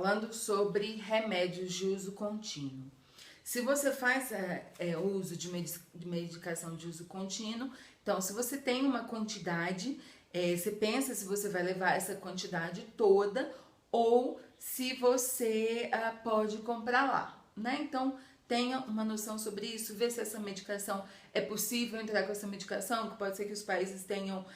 Falando sobre remédios de uso contínuo. Se você faz uso de medicação de uso contínuo, então se você tem uma quantidade, você pensa se você vai levar essa quantidade toda ou se você pode comprar lá, né? Então tenha uma noção sobre isso, ver se essa medicação é possível entrar com essa medicação, que pode ser que os países tenham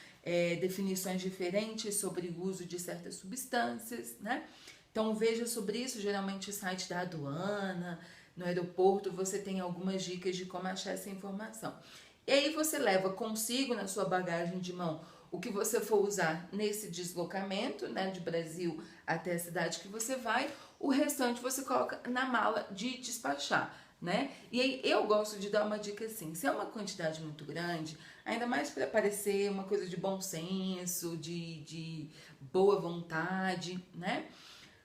definições diferentes sobre o uso de certas substâncias, né? Então veja sobre isso, geralmente o site da aduana, no aeroporto, você tem algumas dicas de como achar essa informação. E aí você leva consigo na sua bagagem de mão o que você for usar nesse deslocamento, né, de Brasil até a cidade que você vai, o restante você coloca na mala de despachar, né? E aí eu gosto de dar uma dica assim, se é uma quantidade muito grande, ainda mais para parecer uma coisa de bom senso, de boa vontade, né?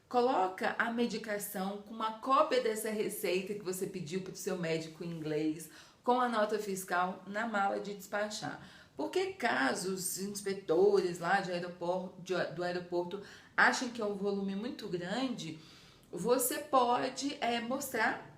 Coloca a medicação com uma cópia dessa receita que você pediu para o seu médico em inglês, com a nota fiscal na mala de despachar. Porque caso os inspetores lá do aeroporto achem que é um volume muito grande, você pode mostrar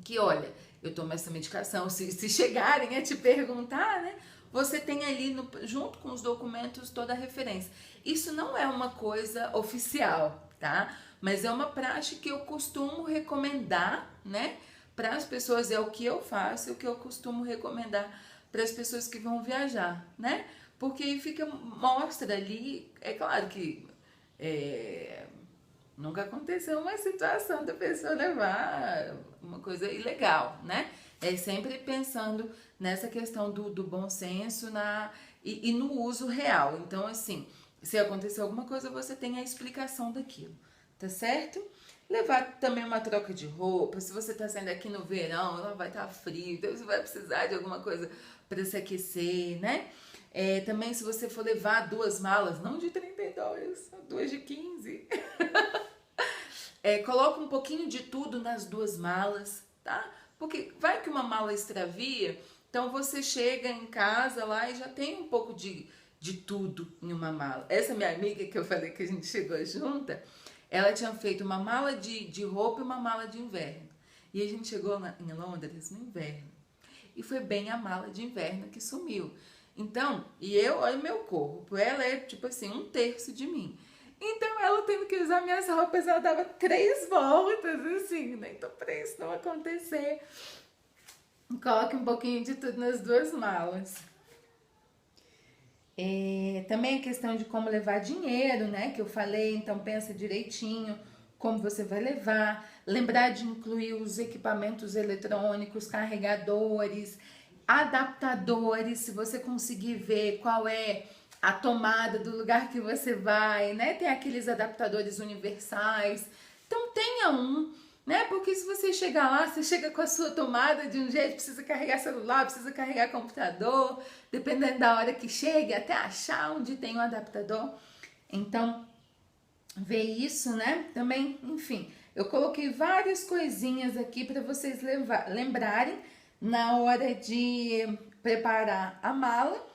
que, olha, eu tomo essa medicação, se chegarem a te perguntar, né? Você tem ali, junto com os documentos, toda a referência. Isso não é uma coisa oficial, tá? Mas é uma praxe que eu costumo recomendar, né? Para as pessoas, é o que eu faço, é o que eu costumo recomendar para as pessoas que vão viajar, né? Porque aí mostra ali, é claro que nunca aconteceu uma situação da pessoa levar uma coisa ilegal, né? É sempre pensando nessa questão do bom senso e no uso real. Então, assim, se acontecer alguma coisa, você tem a explicação daquilo, tá certo? Levar também uma troca de roupa. Se você tá saindo aqui no verão, lá vai estar frio, então você vai precisar de alguma coisa para se aquecer, né? Também se você for levar 2 malas, não de 32, 2 de 15. Coloca um pouquinho de tudo nas 2 malas, tá? Porque vai que uma mala extravia, então você chega em casa lá e já tem um pouco de tudo em uma mala. Essa minha amiga que eu falei que a gente chegou junta, ela tinha feito uma mala de roupa e uma mala de inverno. E a gente chegou em Londres no inverno. E foi bem a mala de inverno que sumiu. Então, olha meu corpo, ela é tipo assim, 1/3 de mim. Então ela tendo que usar minhas roupas, ela dava 3 voltas, assim, né? Então pra isso não acontecer, coloque um pouquinho de tudo nas 2 malas. Também a questão de como levar dinheiro, né? Que eu falei, então pensa direitinho como você vai levar. Lembrar de incluir os equipamentos eletrônicos, carregadores, adaptadores, se você conseguir ver qual é a tomada do lugar que você vai, né? Tem aqueles adaptadores universais. Então tenha um, né? Porque se você chegar lá, você chega com a sua tomada de um jeito, precisa carregar celular, precisa carregar computador, dependendo da hora que chegue, até achar onde tem o adaptador. Então, ver isso, né? Também, enfim, eu coloquei várias coisinhas aqui para vocês lembrarem na hora de preparar a mala.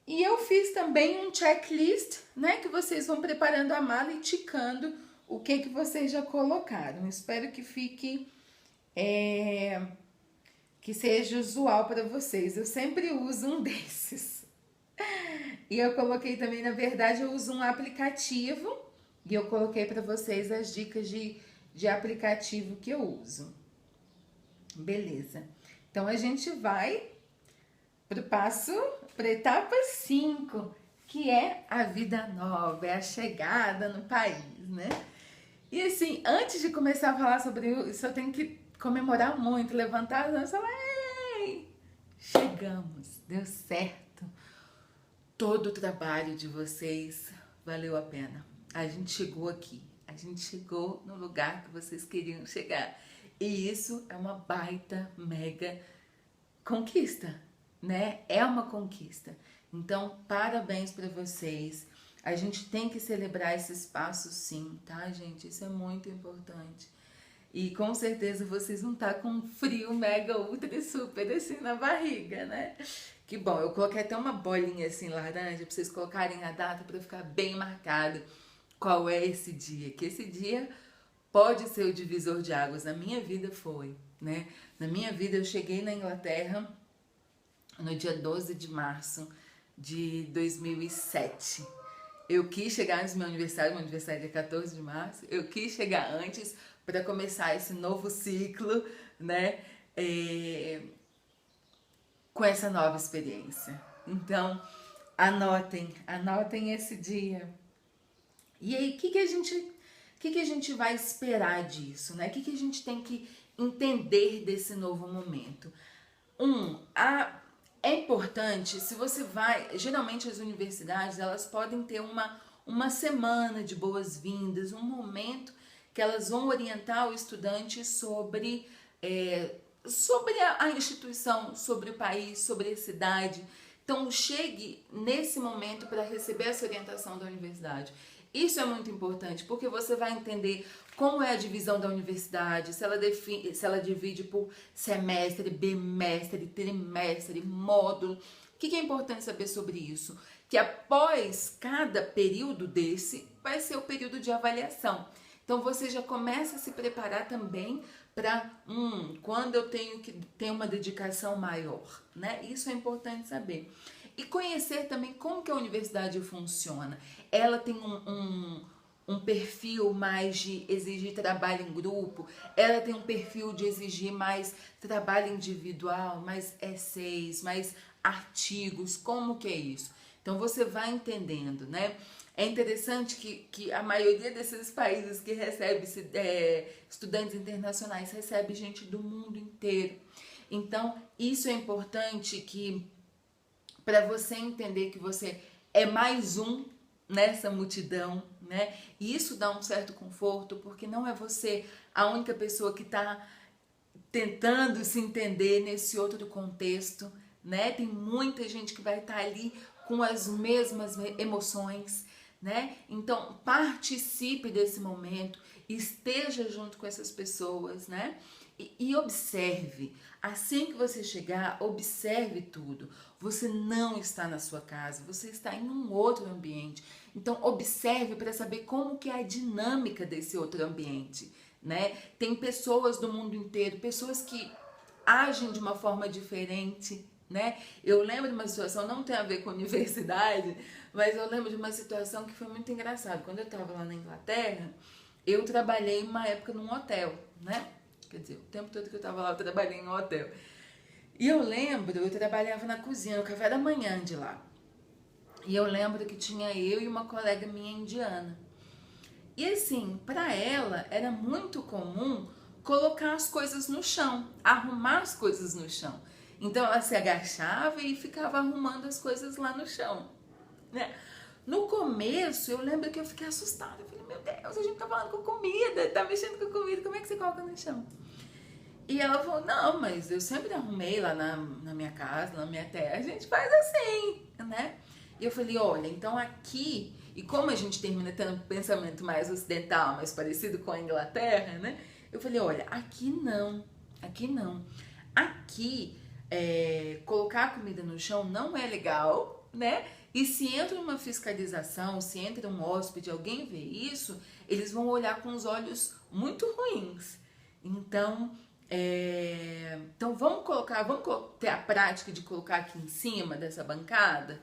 E eu fiz também um checklist, né? Que vocês vão preparando a mala e ticando o que vocês já colocaram. Espero que fique, que seja usual para vocês. Eu sempre uso um desses. E eu coloquei também, na verdade, eu uso um aplicativo e eu coloquei para vocês as dicas de aplicativo que eu uso. Beleza. Então a gente vai para etapa 5, que é a vida nova, é a chegada no país, né? E assim, antes de começar a falar sobre isso, eu tenho que comemorar muito, levantar as mãos e falar: ei, chegamos, deu certo. Todo o trabalho de vocês valeu a pena. A gente chegou aqui, a gente chegou no lugar que vocês queriam chegar. E isso é uma baita, mega conquista, né? É uma conquista. Então, parabéns para vocês. A gente tem que celebrar esses passos sim, tá, gente? Isso é muito importante. E com certeza vocês vão estar com um frio mega, ultra, super assim na barriga, né? Que bom, eu coloquei até uma bolinha assim laranja para vocês colocarem a data para ficar bem marcado qual é esse dia, que esse dia pode ser o divisor de águas. Na minha vida foi, né? Na minha vida eu cheguei na Inglaterra no dia 12 de março de 2007. Eu quis chegar antes do meu aniversário é 14 de março, eu quis chegar antes para começar esse novo ciclo, né? Com essa nova experiência. Então, anotem esse dia. E aí, o que a gente vai esperar disso, né? O que a gente tem que entender desse novo momento? É importante, se você vai... Geralmente as universidades, elas podem ter uma semana de boas-vindas, um momento que elas vão orientar o estudante sobre a instituição, sobre o país, sobre a cidade. Então, chegue nesse momento para receber essa orientação da universidade. Isso é muito importante, porque você vai entender como é a divisão da universidade, se ela divide por semestre, bimestre, trimestre, módulo. O que é importante saber sobre isso? Que após cada período desse, vai ser o período de avaliação. Então, você já começa a se preparar também para quando eu tenho que ter uma dedicação maior, né? Isso é importante saber. E conhecer também como que a universidade funciona. Ela tem um perfil mais de exigir trabalho em grupo, ela tem um perfil de exigir mais trabalho individual, mais essays, mais artigos, como que é isso? Então você vai entendendo, né? É interessante que a maioria desses países que recebe estudantes internacionais recebe gente do mundo inteiro. Então, isso é importante para você entender que você é mais um nessa multidão, né? E isso dá um certo conforto, porque não é você a única pessoa que está tentando se entender nesse outro contexto, né? Tem muita gente que vai estar ali com as mesmas emoções, né? Então, participe desse momento, esteja junto com essas pessoas, né? E observe. Assim que você chegar, observe tudo. Você não está na sua casa, você está em um outro ambiente. Então, observe para saber como que é a dinâmica desse outro ambiente, né? Tem pessoas do mundo inteiro, pessoas que agem de uma forma diferente, né? Eu lembro de uma situação, não tem a ver com universidade, mas eu lembro de uma situação que foi muito engraçada. Quando eu estava lá na Inglaterra, eu trabalhei uma época num hotel, né? Quer dizer, o tempo todo que eu estava lá, eu trabalhei em um hotel. E eu lembro, eu trabalhava na cozinha, no café da manhã de lá. E eu lembro que tinha eu e uma colega minha indiana. E assim, para ela era muito comum colocar as coisas no chão, arrumar as coisas no chão. Então ela se agachava e ficava arrumando as coisas lá no chão, né? No começo eu lembro que eu fiquei assustada. Eu falei, meu Deus, a gente tá falando com comida, tá mexendo com comida, como é que você coloca no chão? E ela falou, não, mas eu sempre arrumei lá na minha casa, na minha terra, a gente faz assim, né? E eu falei, olha, então aqui, e como a gente termina tendo um pensamento mais ocidental, mais parecido com a Inglaterra, né? Eu falei, olha, aqui não. Aqui, colocar a comida no chão não é legal, né? E se entra uma fiscalização, se entra um hóspede, alguém vê isso, eles vão olhar com os olhos muito ruins. Então, vamos ter a prática de colocar aqui em cima dessa bancada?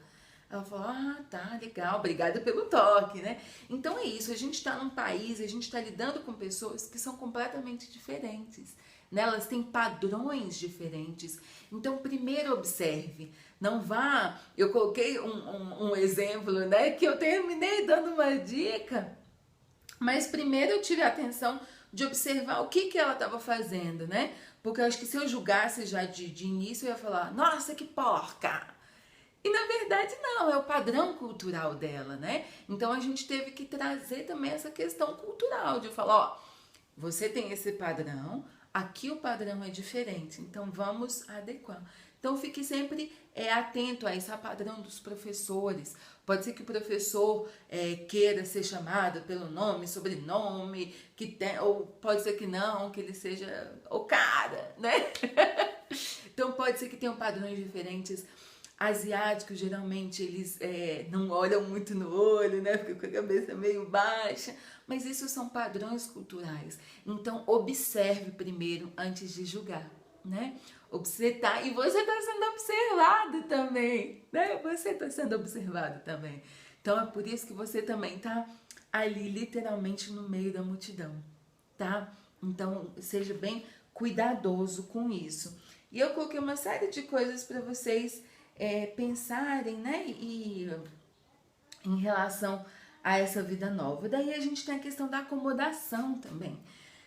Ela falou, tá, legal, obrigada pelo toque, né? Então é isso, a gente está num país, a gente está lidando com pessoas que são completamente diferentes, né? Elas têm padrões diferentes. Então, primeiro observe, não vá... Eu coloquei um exemplo, né? Que eu terminei dando uma dica, mas primeiro eu tive a atenção de observar o que ela estava fazendo, né? Porque eu acho que se eu julgasse já de início, eu ia falar, nossa, que porca! E na verdade não, é o padrão cultural dela, né? Então a gente teve que trazer também essa questão cultural, de falar, ó, você tem esse padrão, aqui o padrão é diferente, então vamos adequar. Então fique sempre atento a esse padrão dos professores. Pode ser que o professor queira ser chamado pelo nome, sobrenome, ou pode ser que não, que ele seja o cara, né? Então pode ser que tenham padrões diferentes. Asiáticos, geralmente, eles não olham muito no olho, né? Ficam com a cabeça meio baixa. Mas isso são padrões culturais. Então, observe primeiro antes de julgar, né? E você está sendo observado também, né? Você está sendo observado também. Então, é por isso que você também está ali, literalmente, no meio da multidão, tá? Então, seja bem cuidadoso com isso. E eu coloquei uma série de coisas para vocês pensarem, né? E em relação a essa vida nova. Daí a gente tem a questão da acomodação também.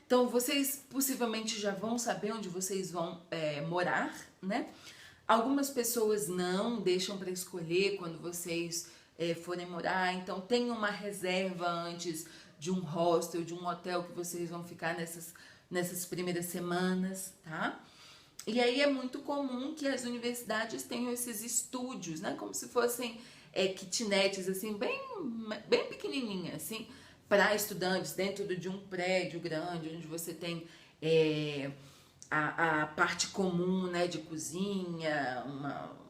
Então, vocês possivelmente já vão saber onde vocês vão morar, né? Algumas pessoas não deixam para escolher quando vocês forem morar. Então, tem uma reserva antes de um hostel, de um hotel que vocês vão ficar nessas primeiras semanas, tá? E aí é muito comum que as universidades tenham esses estúdios, né? Como se fossem kitnets, assim, bem pequenininhas, assim, para estudantes dentro de um prédio grande, onde você tem a parte comum, né, de cozinha,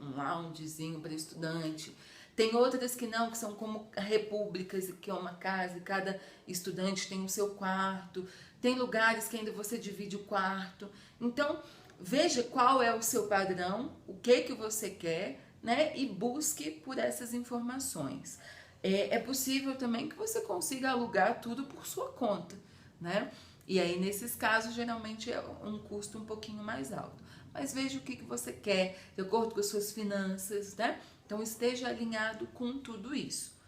um loungezinho para estudante. Tem outras que não, que são como repúblicas, que é uma casa, e cada estudante tem o seu quarto. Tem lugares que ainda você divide o quarto. Então, veja qual é o seu padrão, o que você quer, né? E busque por essas informações. É possível também que você consiga alugar tudo por sua conta, né? E aí, nesses casos, geralmente é um custo um pouquinho mais alto. Mas veja o que você quer, de acordo com as suas finanças, né? Então, esteja alinhado com tudo isso,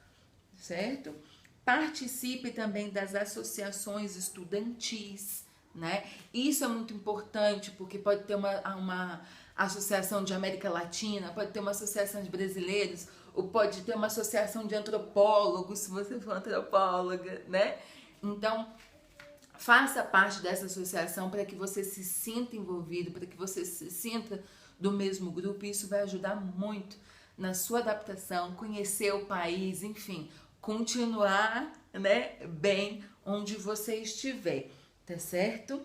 certo? Participe também das associações estudantis, né? Isso é muito importante, porque pode ter uma associação de América Latina, pode ter uma associação de brasileiros, ou pode ter uma associação de antropólogos, se você for antropóloga, né? Então, faça parte dessa associação para que você se sinta envolvido, para que você se sinta do mesmo grupo. Isso vai ajudar muito na sua adaptação, conhecer o país, enfim, continuar, né, bem onde você estiver, tá certo?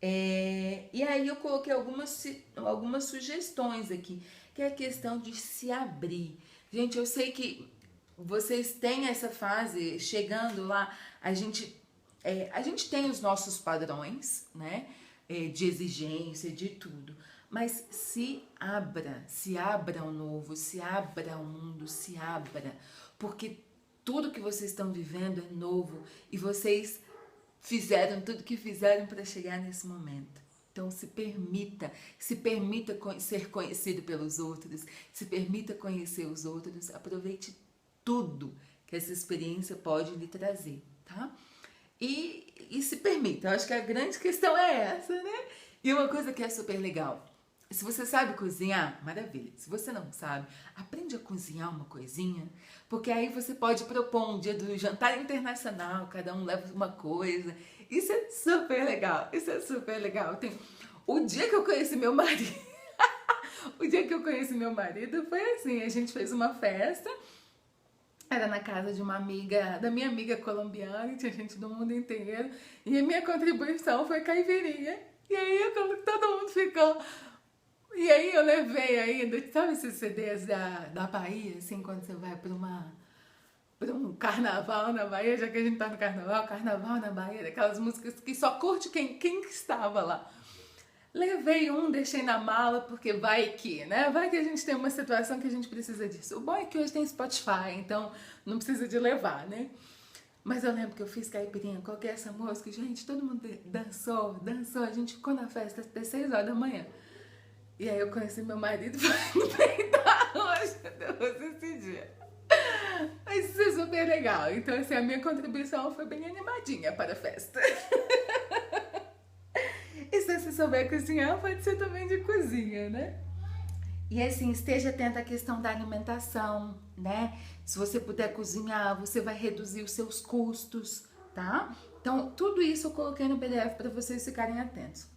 E aí eu coloquei algumas sugestões aqui, que é a questão de se abrir. Gente, eu sei que vocês têm essa fase, chegando lá, a gente tem os nossos padrões, né, de exigência, de tudo. Mas se abra ao novo, se abra ao mundo, se abra. Porque tudo que vocês estão vivendo é novo e vocês fizeram tudo que fizeram para chegar nesse momento. Então se permita ser conhecido pelos outros, se permita conhecer os outros, aproveite tudo que essa experiência pode lhe trazer, tá? E se permita, eu acho que a grande questão é essa, né? E uma coisa que é super legal, se você sabe cozinhar, maravilha. Se você não sabe, aprende a cozinhar uma coisinha, porque aí você pode propor um dia do jantar internacional, cada um leva uma coisa. Isso é super legal, isso é super legal. O dia que eu conheci meu marido, o dia que eu conheci meu marido foi assim, a gente fez uma festa, era na casa de uma amiga, da minha amiga colombiana, tinha gente do mundo inteiro, e a minha contribuição foi caipirinha. E aí todo mundo ficou... E aí eu levei ainda, sabe esses CDs da Bahia, assim, quando você vai para um carnaval na Bahia, já que a gente tá no carnaval na Bahia, daquelas músicas que só curte quem estava lá. Levei deixei na mala, porque vai que, né? Vai que a gente tem uma situação que a gente precisa disso. O bom é que hoje tem Spotify, então não precisa de levar, né? Mas eu lembro que eu fiz caipirinha, coloquei essa música, gente, todo mundo dançou, a gente ficou na festa até 6 horas da manhã. E aí eu conheci meu marido no meio da hoje, depois desse dia. Mas isso é super legal. Então, assim, a minha contribuição foi bem animadinha para a festa. E se você souber cozinhar, pode ser também de cozinha, né? E assim, esteja atenta à questão da alimentação, né? Se você puder cozinhar, você vai reduzir os seus custos, tá? Então, tudo isso eu coloquei no PDF para vocês ficarem atentos.